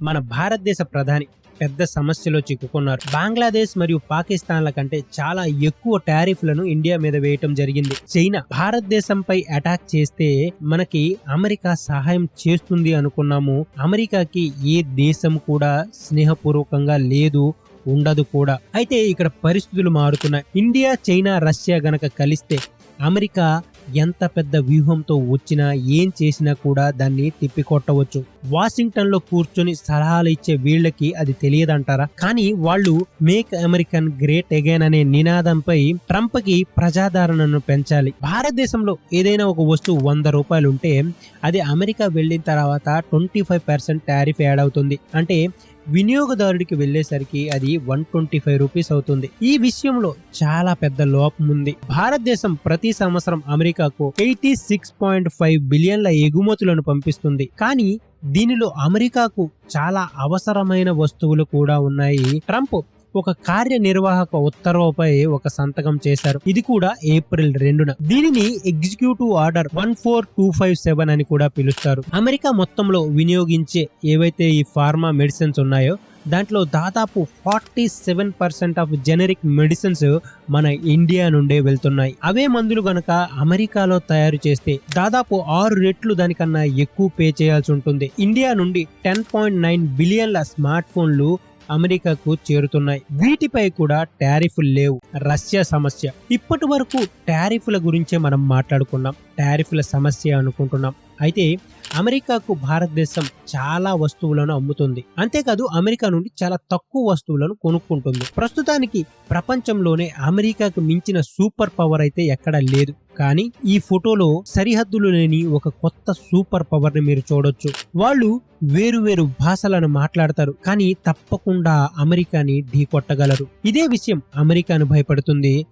మన భారతదేశ ప్రధాని పెద్ద సమస్యలో చిక్కుకున్నారు. బంగ్లాదేశ్ మరియు పాకిస్తాన్ల కంటే చాలా ఎక్కువ టారిఫ్లను ఇండియా మీద వేయటం జరిగింది. చైనా భారతదేశంపై అటాక్ చేస్తే మనకి అమెరికా సహాయం చేస్తుంది అనుకున్నాము. అమెరికాకి ఏ దేశం కూడా స్నేహపూర్వకంగా లేదు, ఉండదు కూడా. అయితే ఇక్కడ పరిస్థితులు మారుతున్నాయి. ఇండియా, చైనా, రష్యా గనక కలిస్తే అమెరికా ఎంత పెద్ద వ్యూహంతో వచ్చినా ఏం చేసినా కూడా దాన్ని తిప్పికొట్టవచ్చు. వాషింగ్టన్ లో కూర్చొని సలహాలు ఇచ్చే వీళ్ళకి అది తెలియదంటారా? కానీ వాళ్ళు మేక్ అమెరికన్ గ్రేట్ అగైన్ అనే నినాదంపై ట్రంప్ కి ప్రజాదరణను పెంచాలి. భారతదేశంలో ఏదైనా ఒక వస్తువు 100 రూపాయలు ఉంటే అది అమెరికా వెళ్ళిన తర్వాత 25% టారిఫ్ యాడ్ అవుతుంది. అంటే వినియోగదారుడికి వెళ్లేసరికి అది 125 రూపీస్ అవుతుంది. ఈ విషయంలో చాలా పెద్ద లోపం ఉంది. భారతదేశం ప్రతి సంవత్సరం అమెరికాకు 86.5 బిలియన్ల ఎగుమతులను పంపిస్తుంది. కానీ దీనిలో అమెరికాకు చాలా అవసరమైన వస్తువులు కూడా ఉన్నాయి. ట్రంప్ ఒక కార్యనిర్వాహక ఉత్తర్వుపై ఒక సంతకం చేశారు. ఇది కూడా ఏప్రిల్ 2న. దీనిని ఎగ్జిక్యూటివ్ ఆర్డర్ 14257 అని కూడా పిలుస్తారు. అమెరికా మొత్తంలో వినియోగించే ఏవైతే ఈ ఫార్మా మెడిసిన్స్ ఉన్నాయో దాంట్లో దాదాపు 47% ఆఫ్ జెనరిక్ మెడిసిన్స్ మన ఇండియా నుండే వెళ్తున్నాయి. అవే మందులు గనక అమెరికాలో తయారు చేస్తే దాదాపు 6 రెట్లు దానికన్నా ఎక్కువ పే చేయాల్సి ఉంటుంది. ఇండియా నుండి 10.9 బిలియన్ల స్మార్ట్ ఫోన్లు అమెరికాకు చేరుతున్నాయి. వీటిపై కూడా టారిఫ్లు లేవు. రష్యా సమస్య. ఇప్పటి వరకు టారిఫ్ల గురించే మనం మాట్లాడుకున్నాం, టారిఫ్ల సమస్య అనుకుంటున్నాం. అయితే అమెరికాకు భారతదేశం చాలా వస్తువులను అమ్ముతుంది. అంతేకాదు అమెరికా నుండి చాలా తక్కువ వస్తువులను కొనుక్కుంటుంది. ప్రస్తుతానికి ప్రపంచంలోనే అమెరికాకు మించిన సూపర్ పవర్ అయితే ఎక్కడా లేదు. కానీ ఈ ఫోటోలో సరిహద్దులు లేని ఒక కొత్త సూపర్ పవర్ ని మీరు చూడొచ్చు. వాళ్ళు వేరు భాషలను మాట్లాడతారు, కానీ తప్పకుండా అమెరికాని ఢీకొట్టగలరు. ఇదే విషయం అమెరికాను భయపడుతుంది.